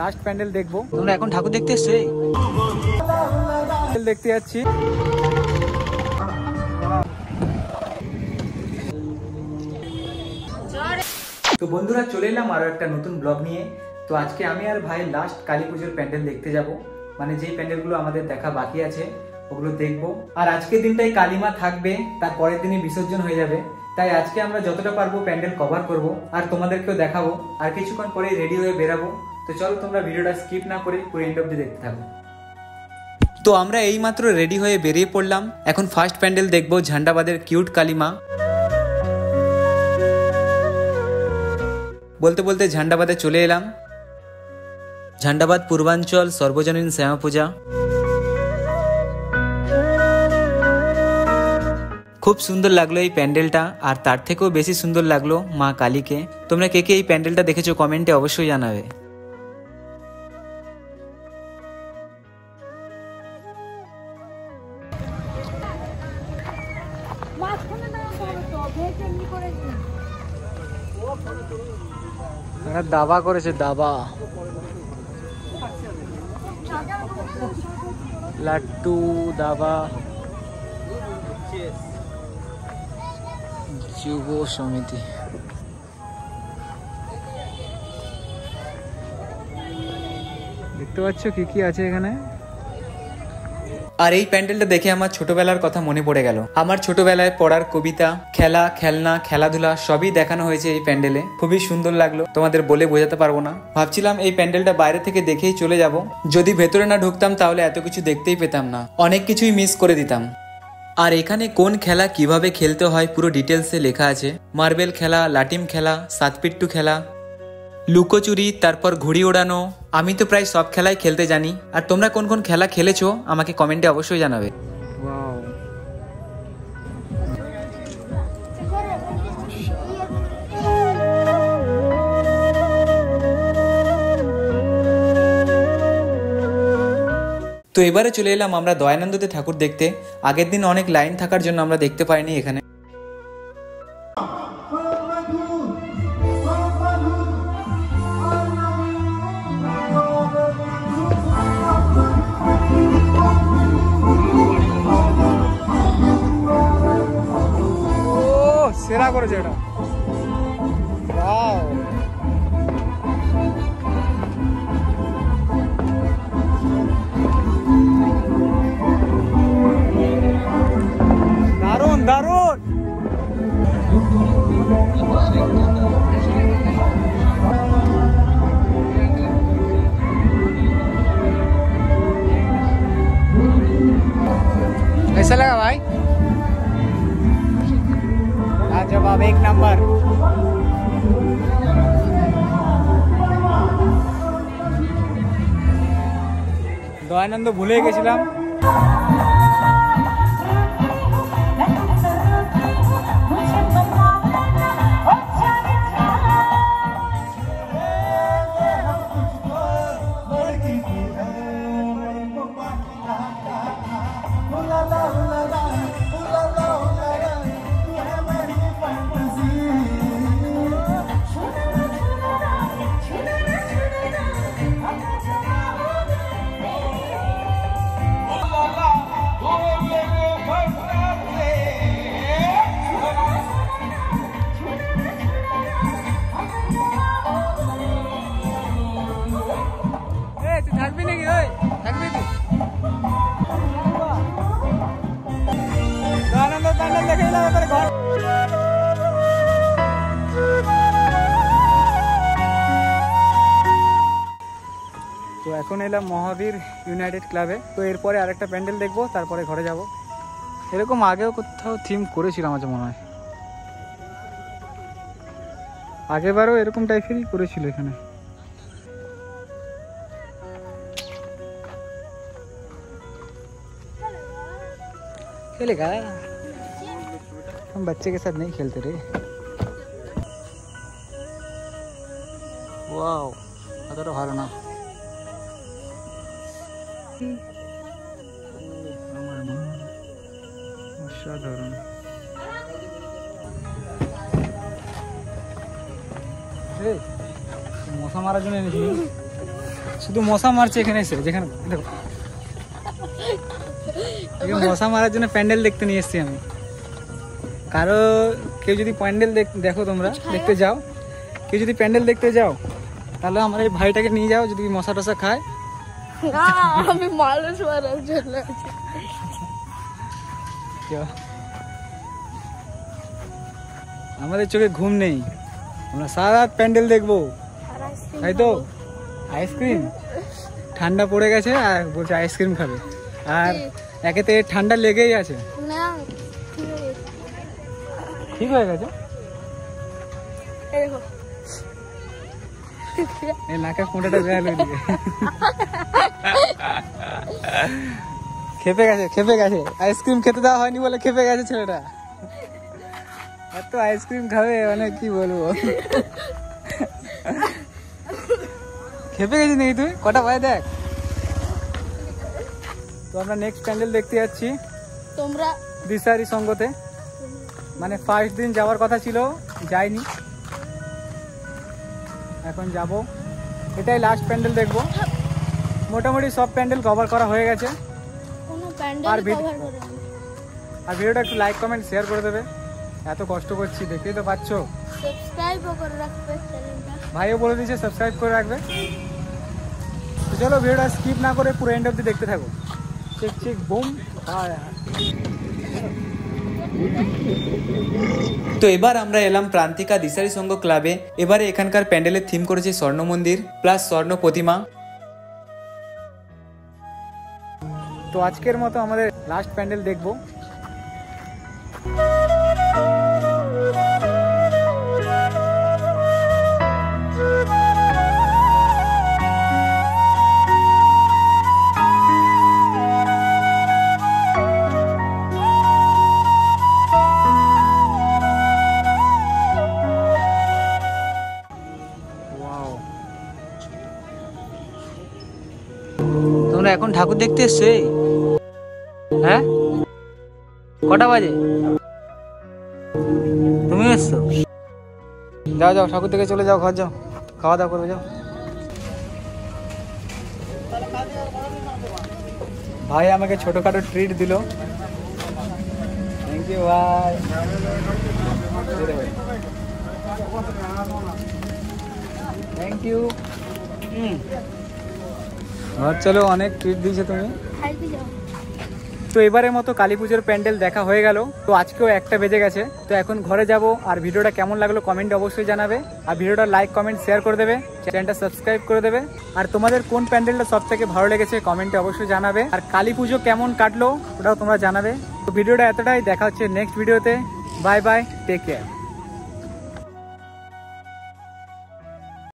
Last pandal দেখবো। তোমরা এখন ঠাকুর দেখতে এসছো? দেখতে যাচ্ছি। তো বন্ধুরা চলে এলাম আরো একটা নতুন ব্লগ নিয়ে। তো আজকে আমি আর ভাই লাস্ট কালী পুজোর প্যান্ডেল দেখতে যাব, মানে যেই প্যান্ডেলগুলো আমাদের দেখা বাকি আছে ওগুলো দেখবো। আর আজকের দিনটাই কালীমা থাকবে, তার পরের দিনই বিসর্জন হয়ে যাবে। তাই আজকে আমরা যতটা পারবো প্যান্ডেল কভার করব আর তোমাদেরকেও দেখাবো। আর কিছুক্ষণ পরে রেডি হয়ে বেরাবো। তো চলো তোমরা ভিডিওটা স্কিপ না করে পুরো এন্ড অবধি দেখতে থাকো। তো আমরা এইমাত্র রেডি হয়ে বেরিয়ে পড়লাম। এখন ফার্স্ট প্যান্ডেল দেখবো ঝান্ডাবাদের কিউট কালীমা। বলতে বলতে ঝান্ডাবাদে চলে এলাম। ঝান্ডাবাদ পূর্বাঞ্চল সর্বজনীন শ্যামা পূজা। খুব সুন্দর লাগলো এই প্যান্ডেলটা, আর তার থেকেও বেশি সুন্দর লাগলো মা কালীকে। তোমরা কে কে এই প্যান্ডেলটা দেখেছো কমেন্টে অবশ্যই জানাবে। দাবা করেছে, দাবা লাট্টু দাবা যুব সমিতি। দেখতে পাচ্ছ কি কি আছে এখানে। আর এই প্যান্ডেলটা দেখে আমার ছোটবেলার কথা মনে পড়ে গেল। আমার ছোটবেলায় পড়ার কবিতা, খেলা, খেলনা, খেলাধুলা সবই দেখানো হয়েছে এই প্যান্ডেলে। খুবই সুন্দর লাগলো, তোমাদের বলে বোঝাতে পারবো না। ভাবছিলাম এই প্যান্ডেলটা বাইরে থেকে দেখেই চলে যাব। যদি ভেতরে না ঢুকতাম তাহলে এত কিছু দেখতেই পেতাম না, অনেক কিছুই মিস করে দিতাম। আর এখানে কোন খেলা কিভাবে খেলতে হয় পুরো ডিটেলসে লেখা আছে। মার্বেল খেলা, লাটিম খেলা, সাতপিট্টু খেলা, লুকোচুরি, তারপর ঘুড়ি ওড়ানো। আমি তো প্রায় সব খেলাই খেলতে জানি। আর তোমরা কোন কোন খেলা খেলেছো আমাকে কমেন্টে অবশ্যই জানাবে। তো এবারে চলে এলাম আমরা দয়ানন্দতে ঠাকুর দেখতে। আগের দিন অনেক লাইন থাকার জন্য আমরা দেখতে পাইনি এখানে। সেরা করেছে এটা। দারুণ দারুণ। कैसा लगा भाई? जवाब एक नंबर। দয়ানন্দ ভুলে গেছিলাম। থাকবি নাকি? ওই থাকবি তুই? দয়ানন্দ প্যান্ডেল দেখে নিলাম, এবারে ঘর। তো এখন এলাম মহাবীর ইউনাইটেড ক্লাবে। তো এরপরে আরেকটা প্যান্ডেল দেখবো, তারপরে ঘরে যাব। এরকম আগেও কোথাও থিম করেছিলাম আছে মনে হয়, আগেবারও এরকম টাইপেরই করেছিল এখানে। खेलेगा? हम बच्चे के साथ नहीं खेलते रे। वाओ, अदर भालो ना। असाधारण। মশা মারার জন্য এনেছি। শুধু মশা মারছে এখানে এসে, যেখানে দেখো মশা মারার জন্য প্যান্ডেল দেখতে নিয়ে এসেছি আমি। কারো কেউ যদি প্যান্ডেল দেখো তোমরা দেখতে যাও, কেউ যদি প্যান্ডেল দেখতে যাও তাহলে আমার এই ভাইটাকে নিয়ে যাও, যদি মশা টশা খায়। আমি মানুষ মারার জন্য আমাদের চোখে ঘুম নেই, আমরা সারা রাত প্যান্ডেল দেখবো, তাই তো? আইসক্রিম ঠান্ডা পড়ে গেছে আর বলছে আইসক্রিম খাবে, আর একেতে ঠান্ডা লেগেই আছে। ঠিক হয়ে গেছে, এই নাকের ফোঁটাটা বের হয়ে দিয়ে খেপে গেছে, খেপে গেছে। আইসক্রিম খেতে দেওয়া হয়নি বলে খেপে গেছে ছেলেটা। এত আইসক্রিম খাবে মানে কি বলবো। খেপে গেছিস নাকি তুই? কটা ভাই দেখ। তো আমরা নেক্সট প্যান্ডেল দেখতে যাচ্ছি তোমরা দিশারি সঙ্গতে, মানে ফার্স্ট দিন যাওয়ার কথা ছিল, যাইনি, এখন যাব। এটাই লাস্ট প্যান্ডেল দেখবো। মোটামুটি সব প্যান্ডেল কভার করা হয়ে গেছে। আর ভিডিওটা একটু লাইক কমেন্ট শেয়ার করে দেবে, এত কষ্ট করছি দেখতেই তো পাচ্ছ। ভাইও বলে দিয়েছে সাবস্ক্রাইব করে রাখবে। তো চলো ভিডিওটা স্কিপ না করে পুরো এন্ড অবধি দেখতে থাকো। Check check boom. তো এবার আমরা এলাম প্রান্তিকা দিশারি সংঘ ক্লাবে। এবারে এখানকার প্যান্ডেলের থিম করেছে স্বর্ণ মন্দির প্লাস স্বর্ণ প্রতিমা। তো আজকের মতো আমাদের লাস্ট প্যান্ডেল দেখবো। তোমরা এখন ঠাকুর দেখতে এসছো? হ্যাঁ, কটা বাজে? তুমি এসছো? যাও যাও, ঠাকুর থেকে চলে যাও, ঘর যাও, খাওয়া দাওয়া করবে যাও। ভাই আমাকে ছোটখাটো ট্রিট দিল, থ্যাংক ইউ ভাই। Thank you. চলো, অনেক ট্রিট দিয়েছো তুমি। তো এবারের মতো কালী পুজোর প্যান্ডেল দেখা হয়ে গেল। তো আজকেও 1টা বেজে গেছে। তো এখন ঘরে যাব। আর ভিডিওটা কেমন লাগলো কমেন্টে অবশ্যই জানাবে, আর ভিডিওটা লাইক কমেন্ট শেয়ার করে দেবে, চ্যানেলটা সাবস্ক্রাইব করে দেবে। আর তোমাদের কোন প্যান্ডেলটা সব থেকে ভালো লেগেছে কমেন্টে অবশ্যই জানাবে, আর কালী পুজো কেমন কাটলো ওটাও তোমরা জানাবে। তো ভিডিওটা এতটাই, দেখা হচ্ছে নেক্সট ভিডিওতে। Bye bye, take care.